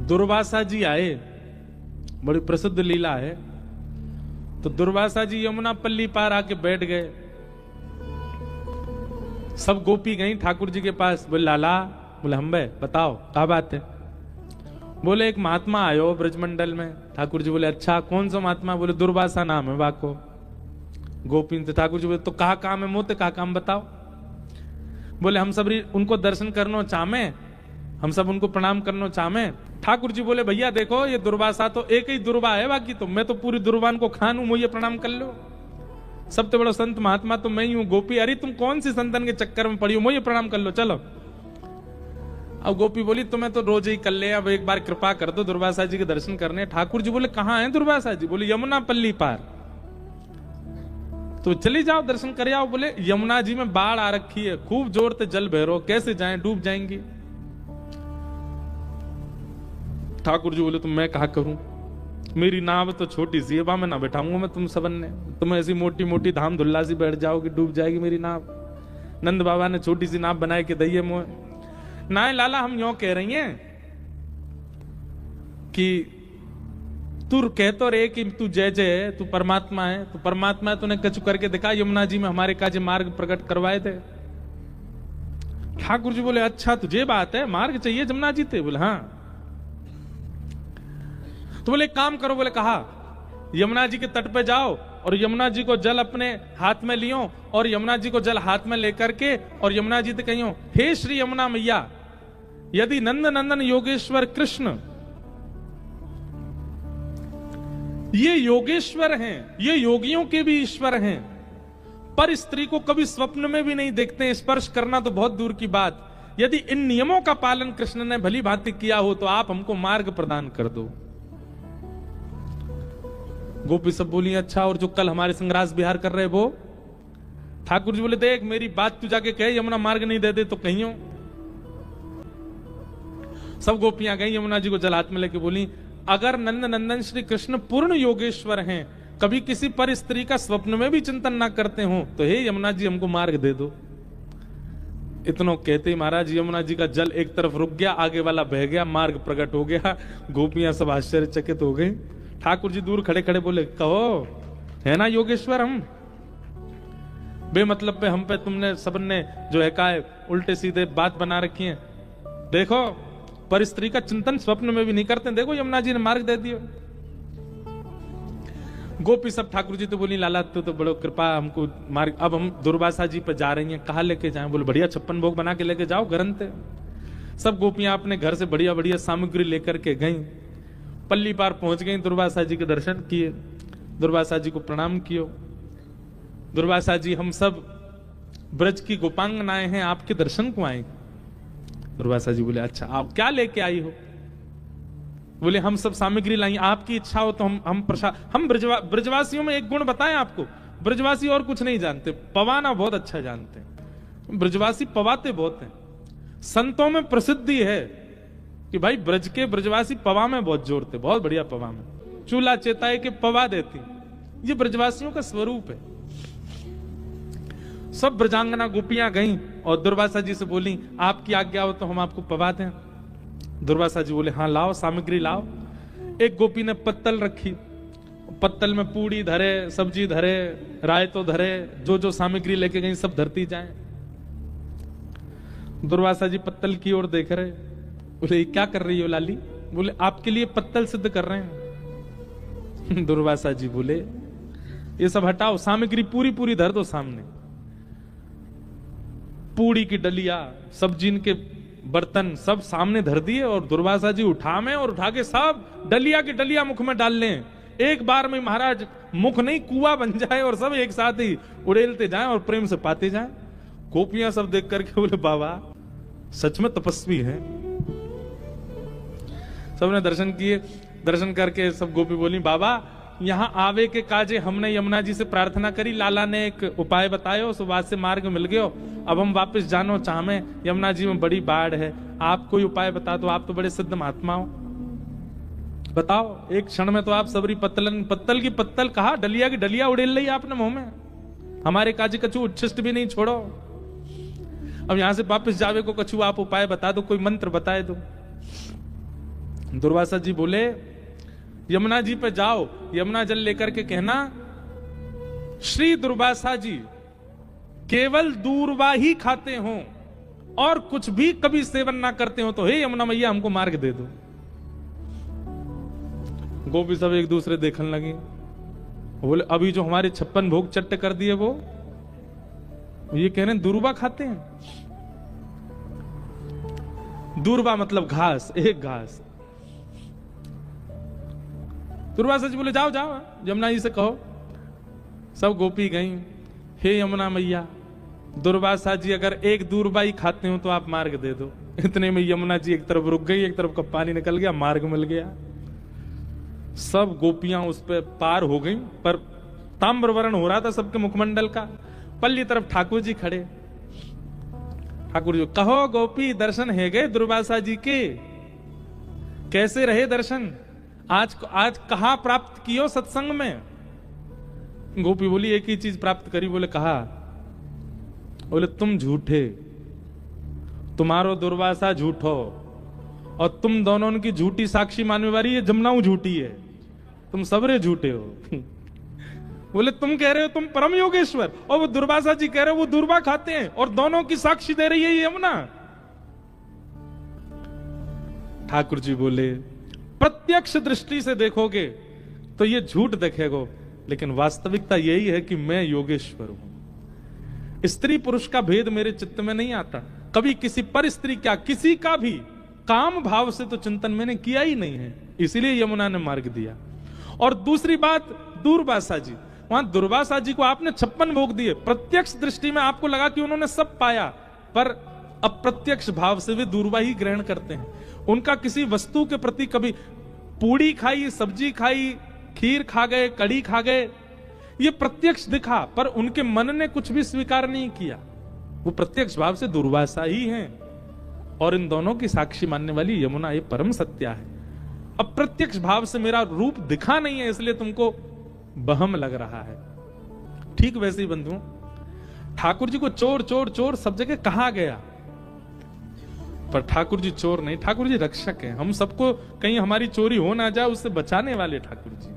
दुर्वासा जी आए, बड़ी प्रसिद्ध लीला है। तो दुर्वासा जी यमुना पल्ली पार आके बैठ गए। सब गोपी गई ठाकुर जी के पास, बोले लाला, बोले हम बे बताओ क्या बात है। बोले एक महात्मा आयो ब्रजमंडल में। ठाकुर जी बोले अच्छा कौन सा महात्मा। बोले दुर्वासा नाम है वाको। गोपी ठाकुर जी बोले तो कहा काम है मोते, कहा काम बताओ। बोले हम सब उनको दर्शन करनो चाहे, हम सब उनको प्रणाम करनो चाहे। ठाकुर जी बोले भैया देखो ये दुर्वासा तो एक ही दुर्वा है, बाकी तो मैं तो पूरी दुर्वान को खान हूं, मुझे प्रणाम कर लो। सबसे बड़ा संत महात्मा तो मैं ही हूं। गोपी अरे तुम कौन सी संतन के चक्कर में पड़ी हो, मुझे प्रणाम कर लो चलो। अब गोपी बोली तुम्हें तो रोज ही कर ले, अब एक बार कृपा कर दो दुर्वासा जी के दर्शन करने। ठाकुर जी बोले कहां है दुर्वासा जी। बोले यमुना पल्ली पार। तो चली जाओ दर्शन कर आओ। बोले यमुना जी में बाढ़ आ रखी है, खूब जोर से जल बह रहा, कैसे जाएं, डूब जाएंगी। ठाकुर जी बोले तो मैं कहा करूं, मेरी नाव तो छोटी सी है, मैं ना बैठाऊंगा मैं तुम सबन ने, तुम ऐसी मोटी मोटी धाम धुल्ला सी बैठ जाओगी, डूब जाएगी मेरी नाव। नंद बाबा ने छोटी सी नाव बनाए के दइए मोह। ना लाला हम यूं कह रही हैं कि तू कह तो रे कि तू जय जय है, तू परमात्मा है, तू परमात्मा है, तूने कछु करके दिखा यमुना जी में हमारे काजे मार्ग प्रकट करवाए थे। ठाकुर जी बोले अच्छा तुझे बात है, मार्ग चाहिए यमुना जी थे। बोले हाँ। तो बोले काम करो। बोले कहा यमुना जी के तट पे जाओ और यमुना जी को जल अपने हाथ में लियो और यमुना जी को जल हाथ में लेकर के और यमुना जी से कहियो हे श्री यमुना मैया, यदि नंद नंदन योगेश्वर कृष्ण ये योगेश्वर हैं, ये योगियों के भी ईश्वर हैं, पर स्त्री को कभी स्वप्न में भी नहीं देखते हैं, स्पर्श करना तो बहुत दूर की बात। यदि इन नियमों का पालन कृष्ण ने भली भांति किया हो तो आप हमको मार्ग प्रदान कर दो। गोपी सब बोली अच्छा और जो कल हमारे संग रास विहार कर रहे वो। ठाकुर जी बोले देख मेरी बात तू जाके कहे यमुना मार्ग नहीं दे दे तो कहियो। सब गोपियां गई यमुना जी को जल हाथ में लेके बोली अगर नंद नंदन श्री कृष्ण पूर्ण योगेश्वर हैं, कभी किसी पर स्त्री का स्वप्न में भी चिंतन ना करते हो तो हे यमुना जी हमको मार्ग दे दो। इतनो कहते ही महाराज यमुना जी का जल एक तरफ रुक गया, आगे वाला बह गया, मार्ग प्रकट हो गया। गोपियां सब आश्चर्यचकित हो गई। ठाकुर जी दूर खड़े खड़े बोले कहो है ना योगेश्वर हम, बेमतलब पे हम पे तुमने सबने जो है का उल्टे सीधे बात बना रखी है। देखो पर स्त्री का चिंतन स्वप्न में भी नहीं करते, देखो यमुना जी ने मार्ग दे दिया। गोपी सब ठाकुर जी तो बोली लाला तो बड़ो कृपा हमको मार्ग। अब हम दुर्वासा जी पे जा रही हैं, कहाँ लेके जाएं। बोले बढ़िया 56 भोग बना के लेके जाओ ग्रंथ। सब गोपियां अपने घर से बढ़िया बढ़िया सामग्री लेकर के गई, पल्ली पार पहुंच गई, दुर्वासा जी के दर्शन किए, दुर्वासा जी को प्रणाम कियो। दुर्वासा जी हम सब ब्रज की गोपांगनाएं हैं, आपके दर्शन को आए। दुर्वासा जी बोले अच्छा आप क्या लेके आई हो। बोले हम सब सामग्री लाई, आपकी इच्छा हो तो हम ब्रजवासियों में एक गुण बताएं आपको, ब्रजवासी और कुछ नहीं जानते, पवाना बहुत अच्छा जानते हैं। ब्रजवासी पवाते बहुत हैं। संतों में प्रसिद्धि है कि भाई ब्रज के ब्रजवासी पवा में बहुत जोड़ते, बहुत बढ़िया पवा में चूल्हा चेताए के पवा देती, ये ब्रजवासियों का स्वरूप है। सब ब्रजांगना गोपियां गईं और दुर्वासा जी से बोली आपकी आज्ञा हो तो हम आपको पवा दें। दुर्वासा जी बोले हाँ लाओ सामग्री लाओ। एक गोपी ने पत्तल रखी, पत्तल में पूड़ी धरे, सब्जी धरे, रायतो धरे, जो जो सामग्री लेके गई सब धरती जाए। दुर्वासा जी पत्तल की ओर देख रहे, बोले क्या कर रही हो लाली। बोले आपके लिए पत्तल सिद्ध कर रहे हैं। दुर्वासा जी बोले ये सब हटाओ, सामग्री पूरी पूरी धर दो सामने। पूड़ी की डलिया, सब्जी के बर्तन सब सामने धर दिए और दुर्वासा जी उठा में और उठा के सब डलिया की डलिया मुख में डाल लें। एक बार में महाराज मुख नहीं कुआं बन जाए और सब एक साथ ही उड़ेलते जाएं और प्रेम से पाते जाएं। गोपियां सब देख करके बोले बाबा सच में तपस्वी है। सबने दर्शन किए, दर्शन करके सब गोपी बोली बाबा यहाँ आवे के काजे हमने यमुना जी से प्रार्थना करी, लाला ने एक उपाय बतायो, उस बात से मार्ग मिल गयो। अब हम वापस जानो चाहे, यमुना जी में बड़ी बाढ़ है, आप कोई उपाय बता दो, आप तो बड़े सिद्ध महात्मा हो, बताओ। एक क्षण में तो आप सबरी पत्तल की पत्तल कहा, डलिया की डलिया उड़ेल ली आपने मुंह में, हमारे काजी कछु उच्छिष्ट भी नहीं छोड़ो। अब यहां से वापस जावे को कछु आप उपाय बता दो, कोई मंत्र बताए दो। दुर्वासा जी बोले यमुना जी पे जाओ, यमुना जल लेकर के कहना श्री दुर्वासा जी केवल दूर्वा ही खाते हो और कुछ भी कभी सेवन ना करते हो, तो हे यमुना मैया हमको मार्ग दे दो। गोपी सब एक दूसरे देखने लगे, बोले अभी जो हमारे 56 भोग चट्ट कर दिए वो ये कह रहे हैं दूर्वा खाते हैं। दूर्वा मतलब घास, एक घास। दुर्वासा जी बोले जाओ जाओ यमुना जी से कहो। सब गोपी गई, हे यमुना मैया दुर्वासा जी अगर एक दूर्वा ही खाते हो तो आप मार्ग दे दो। इतने में यमुना जी एक तरफ रुक गई, एक तरफ का पानी निकल गया, मार्ग मिल गया। सब गोपियां उस पे पार हो गई, पर ताम्रवर्ण हो रहा था सबके मुखमंडल का। पल्ली तरफ ठाकुर जी खड़े। ठाकुर जी कहो गोपी दर्शन है गए दुर्वासा जी के, कैसे रहे दर्शन? आज कहां प्राप्त कियो सत्संग में? गोपी बोली एक ही चीज प्राप्त करी। बोले कहा? बोले तुम झूठे, तुम्हारो दुर्वासा झूठो, और तुम दोनों की झूठी साक्षी मानने वाली है जमुना झूठी है, तुम सबरे झूठे हो। बोले तुम कह रहे हो तुम परम योगेश्वर, और वो दुर्वासा जी कह रहे हो वो दुर्वा खाते हैं, और दोनों की साक्षी दे रही है ये यमुना। ठाकुर जी बोले प्रत्यक्ष दृष्टि से देखोगे तो ये झूठ दिखेगा, लेकिन वास्तविकता यही है कि मैं योगेश्वर हूं। स्त्री पुरुष का भेद मेरे चित्त में नहीं आता, कभी किसी पर स्त्री क्या किसी का भी काम भाव से तो चिंतन मैंने किया ही नहीं है, इसीलिए यमुना ने मार्ग दिया। और दूसरी बात दुर्वासा जी, वहां दुर्वासा जी को आपने 56 भोग दिए, प्रत्यक्ष दृष्टि में आपको लगा कि उन्होंने सब पाया, पर अप्रत्यक्ष भाव से वे दूर्वा ही ग्रहण करते हैं। उनका किसी वस्तु के प्रति कभी पूड़ी खाई, सब्जी खाई, खीर खा गए, कड़ी खा गए, ये प्रत्यक्ष दिखा, पर उनके मन ने कुछ भी स्वीकार नहीं किया। वो प्रत्यक्ष भाव से दुर्वासा ही हैं, और इन दोनों की साक्षी मानने वाली यमुना ये परम सत्या है। अप्रत्यक्ष भाव से मेरा रूप दिखा नहीं है, इसलिए तुमको बहम लग रहा है। ठीक वैसे ही बंधुओं, ठाकुर जी को चोर चोर चोर सब जगह कहा गया, पर ठाकुर जी चोर नहीं, ठाकुर जी रक्षक हैं। हम सबको कहीं हमारी चोरी हो ना जाए उससे बचाने वाले ठाकुर जी।